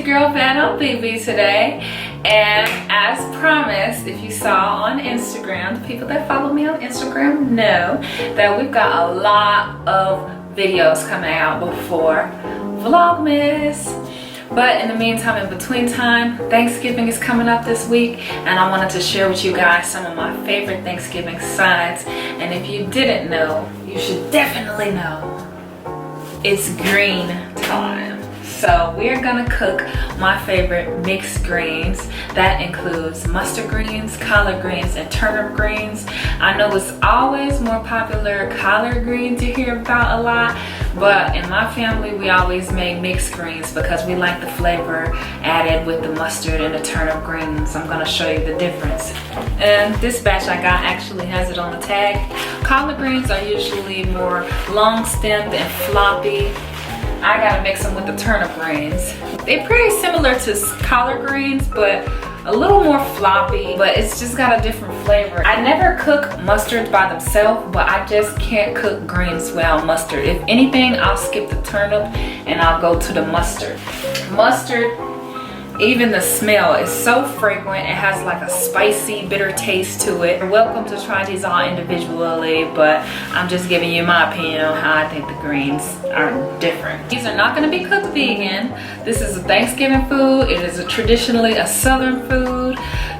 your girl Fat on BB today, and as promised, if you saw on Instagram, the people that follow me on Instagram know that we've got a lot of videos coming out before Vlogmas. But in the meantime, in between time, Thanksgiving is coming up this week, and I wanted to share with you guys some of my favorite Thanksgiving sides. And if you didn't know, you should definitely know. It's green time. So we're gonna cook my favorite mixed greens. That includes mustard greens, collard greens, and turnip greens. I know it's always more popular collard greens you hear about a lot, but in my family we always make mixed greens because we like the flavor added with the mustard and the turnip greens. I'm gonna show you the difference. And this batch I got actually has it on the tag. Collard greens are usually more long stemmed and floppy. I gotta mix them with the turnip greens. They're pretty similar to collard greens, but a little more floppy, but it's just got a different flavor. I never cook mustards by themselves, but I just can't cook greens without mustard. If anything, I'll skip the turnip and I'll go to the mustard. Mustard, even the smell is so fragrant. It has like a spicy, bitter taste to it. You're welcome to try these all individually, but I'm just giving you my opinion on how I think the greens are different. These are not going to be cooked vegan. This is a Thanksgiving food. It is traditionally a Southern food.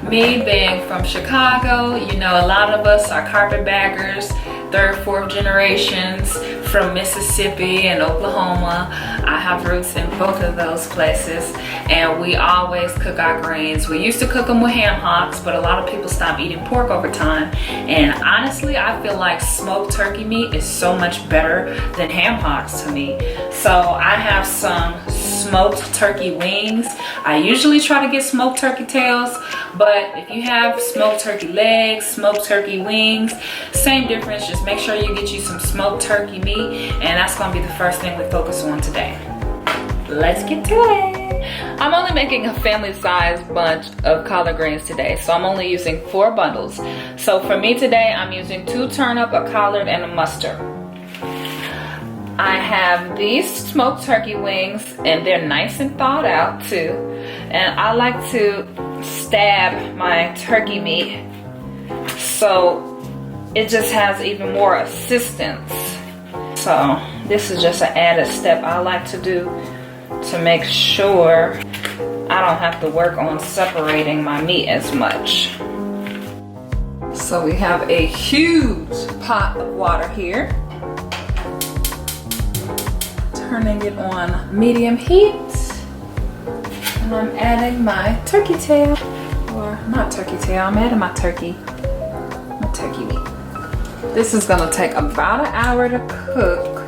Me being from Chicago, you know, a lot of us are carpetbaggers, third, fourth generations from Mississippi and Oklahoma. I have roots in both of those places, and we always cook our greens. We used to cook them with ham hocks, but a lot of people stopped eating pork over time. And honestly, I feel like smoked turkey meat is so much better than ham hocks to me. So I have some smoked turkey wings. I usually try to get smoked turkey tails, but if you have smoked turkey legs, smoked turkey wings, same difference. Just make sure you get you some smoked turkey meat, and that's gonna be the first thing we focus on today. Let's get to it. I'm only making a family-sized bunch of collard greens today, so I'm only using 4 bundles. So for me today, I'm using 2 turnip, a collard, and a mustard. I have these smoked turkey wings, and they're nice and thawed out too. And I like to stab my turkey meat so it just has even more assistance. So this is just an added step I like to do to make sure I don't have to work on separating my meat as much. So we have a huge pot of water here. Turning it on medium heat. And I'm adding my turkey tail. Or not turkey tail, I'm adding my turkey meat. This is gonna take about an hour to cook.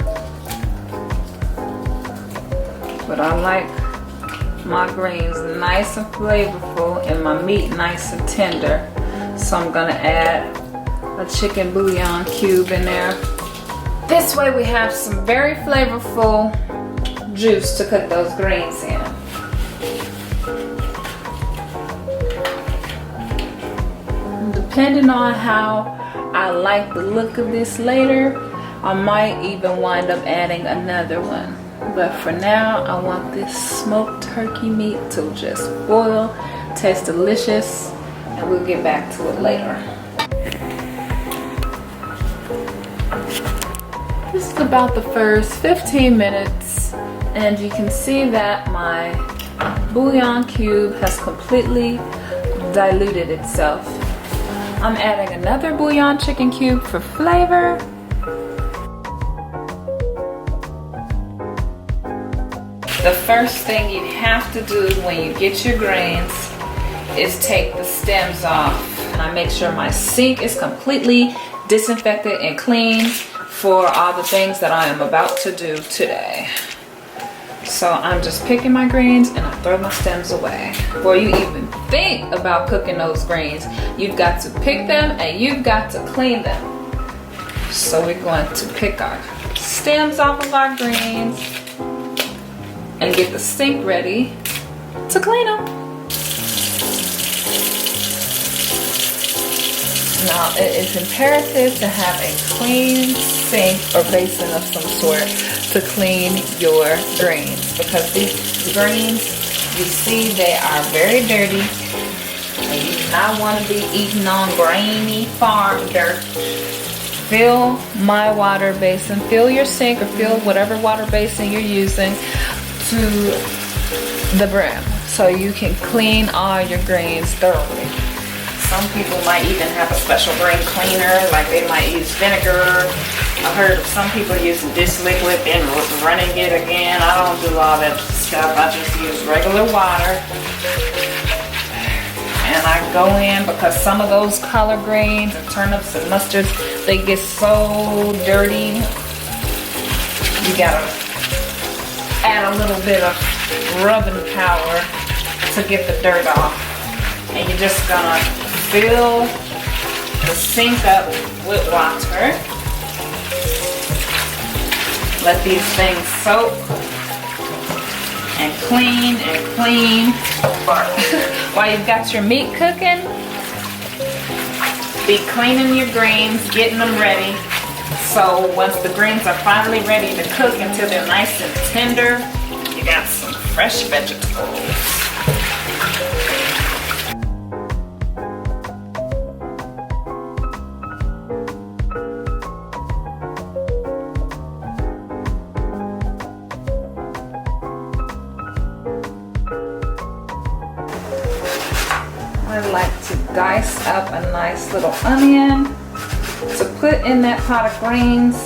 But I like my greens nice and flavorful and my meat nice and tender. So I'm gonna add a chicken bouillon cube in there. This way we have some very flavorful juice to cook those greens in. And depending on how I like the look of this later, I might even wind up adding another one. But for now, I want this smoked turkey meat to just boil, taste delicious, and we'll get back to it later. This is about the first 15 minutes, and you can see that my bouillon cube has completely diluted itself. I'm adding another bouillon chicken cube for flavor. The first thing you have to do when you get your greens is take the stems off. And I make sure my sink is completely disinfected and clean for all the things that I am about to do today. So I'm just picking my greens and I throw my stems away. Before you even think about cooking those greens, you've got to pick them and you've got to clean them. So we're going to pick our stems off of our greens and get the sink ready to clean them. Now, it is imperative to have a clean sink or basin of some sort to clean your greens, because these greens You see they are very dirty. And you do not want to be eating on grainy farm dirt. Fill my water basin, fill your sink, or fill whatever water basin you're using to the brim so you can clean all your grains thoroughly. Some people might even have a special grain cleaner, like they might use vinegar. I heard of some people using dish liquid and running it again. I don't do all that stuff. I just use regular water. And I go in because some of those collard greens and turnips and mustards, they get so dirty. You gotta add a little bit of rubbing power to get the dirt off. And you're just gonna fill the sink up with water. Let these things soak and clean and clean. While you've got your meat cooking, be cleaning your greens, getting them ready. So once the greens are finally ready to cook until they're nice and tender, you got some fresh vegetables. I like to dice up a nice little onion to put in that pot of greens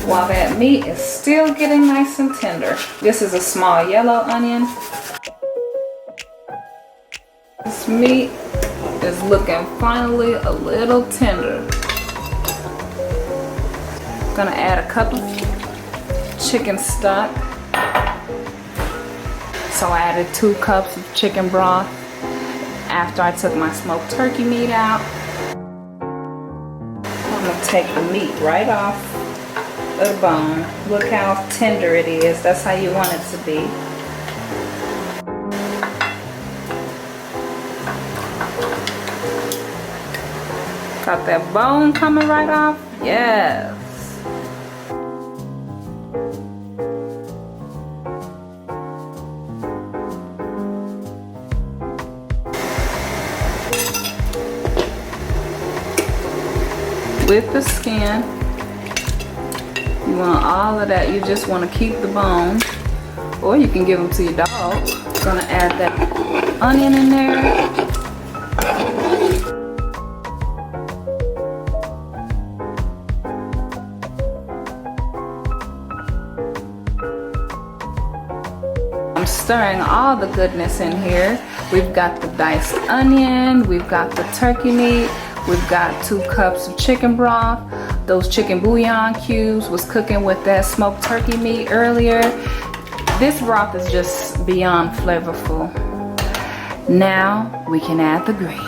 while that meat is still getting nice and tender. This is a small yellow onion. This meat is looking finally a little tender. Gonna add a cup of chicken stock. So I added 2 cups of chicken broth after I took my smoked turkey meat out. I'm gonna take the meat right off of the bone. Look how tender it is. That's how you want it to be. Got that bone coming right off? Yes. With the skin, you want all of that. You just want to keep the bone, or you can give them to your dog. Gonna add that onion in there. I'm stirring all the goodness in here. We've got the diced onion, we've got the turkey meat, we've got 2 cups of chicken broth. Those chicken bouillon cubes was cooking with that smoked turkey meat earlier. This broth is just beyond flavorful. Now we can add the greens.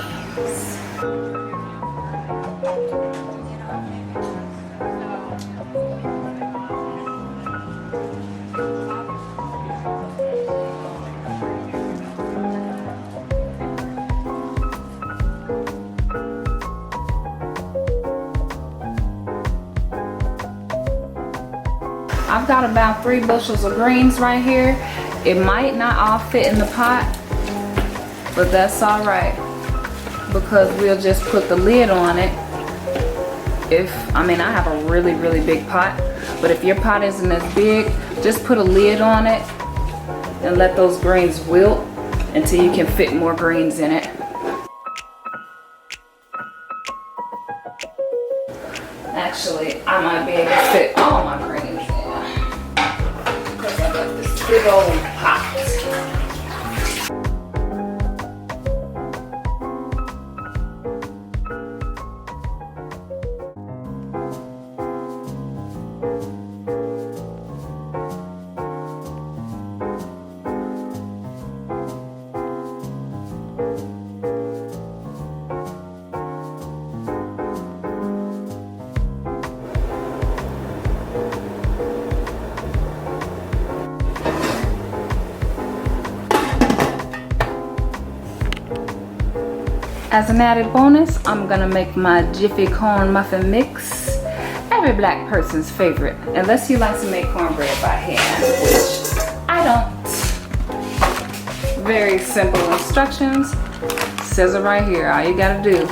I've got about 3 bushels of greens right here. It might not all fit in the pot, but that's all right, because we'll just put the lid on it. I have a really big pot, but if your pot isn't as big, just put a lid on it and let those greens wilt until you can fit more greens in it. Actually, I might be able to fit all my greens in, because I got this big old pot. As an added bonus, I'm gonna make my Jiffy corn muffin mix. Every black person's favorite, unless you like to make cornbread by hand, which I don't. simple instructions. It says it right here. All you gotta do,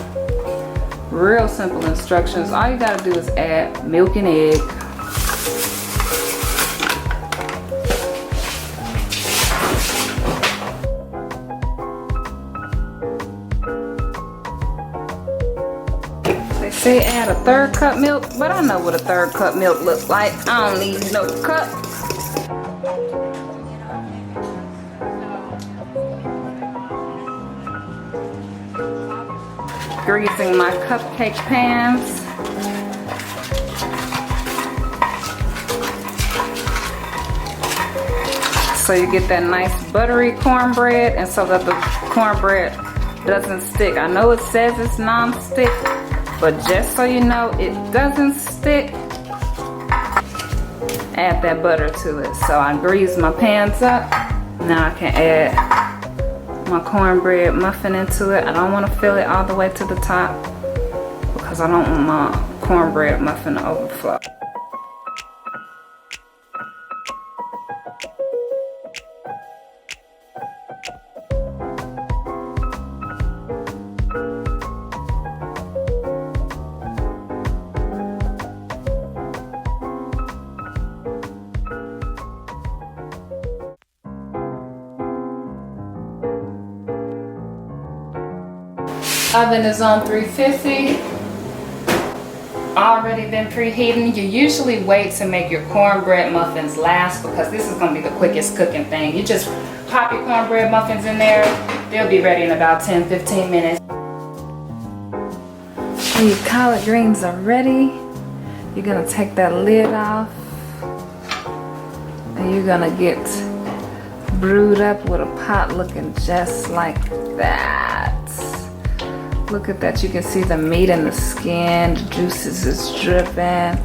real simple instructions. All you gotta do is add milk and egg. They say add a 1/3 cup milk, but I know what a 1/3 cup milk looks like. I don't need no cup. Greasing my cupcake pans. So you get that nice buttery cornbread, and so that the cornbread doesn't stick. I know it says it's non-stick, but just so you know it doesn't stick, add that butter to it. So I grease my pans up. Now I can add my cornbread muffin into it. I don't want to fill it all the way to the top because I don't want my cornbread muffin to overflow. Oven is on 350. Already been preheating. You usually wait to make your cornbread muffins last because this is going to be the quickest cooking thing. You just pop your cornbread muffins in there. They'll be ready in about 10-15 minutes. When your collard greens are ready, you're going to take that lid off and you're going to get brewed up with a pot looking just like that. Look at that, you can see the meat and the skin, the juices is dripping.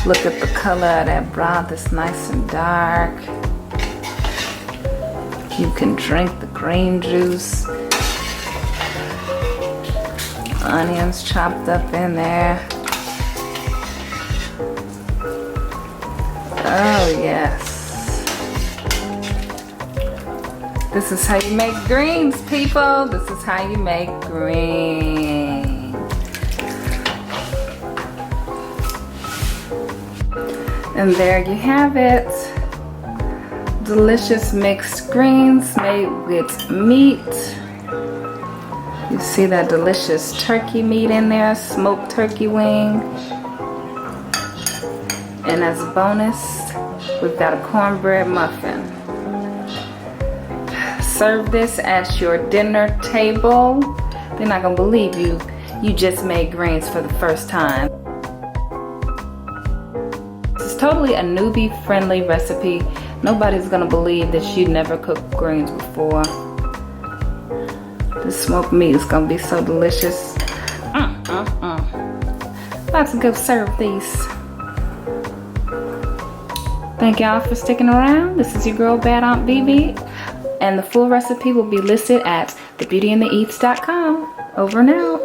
Look at the color of that broth, it's nice and dark. You can drink the green juice. Onions chopped up in there. Oh yes. This is how you make greens, people. This is how you make greens. And there you have it. Delicious mixed greens made with meat. You see that delicious turkey meat in there, smoked turkey wing. And as a bonus, we've got a cornbread muffin. Serve this at your dinner table. They're not gonna believe you just made greens for the first time. This is totally a newbie friendly recipe. Nobody's gonna believe that you never cooked greens before. This smoked meat is gonna be so delicious. About to go serve these. Thank y'all for sticking around. This is your girl Bad Aunt BB. And the full recipe will be listed at thebeautyandtheeats.com. Over and out.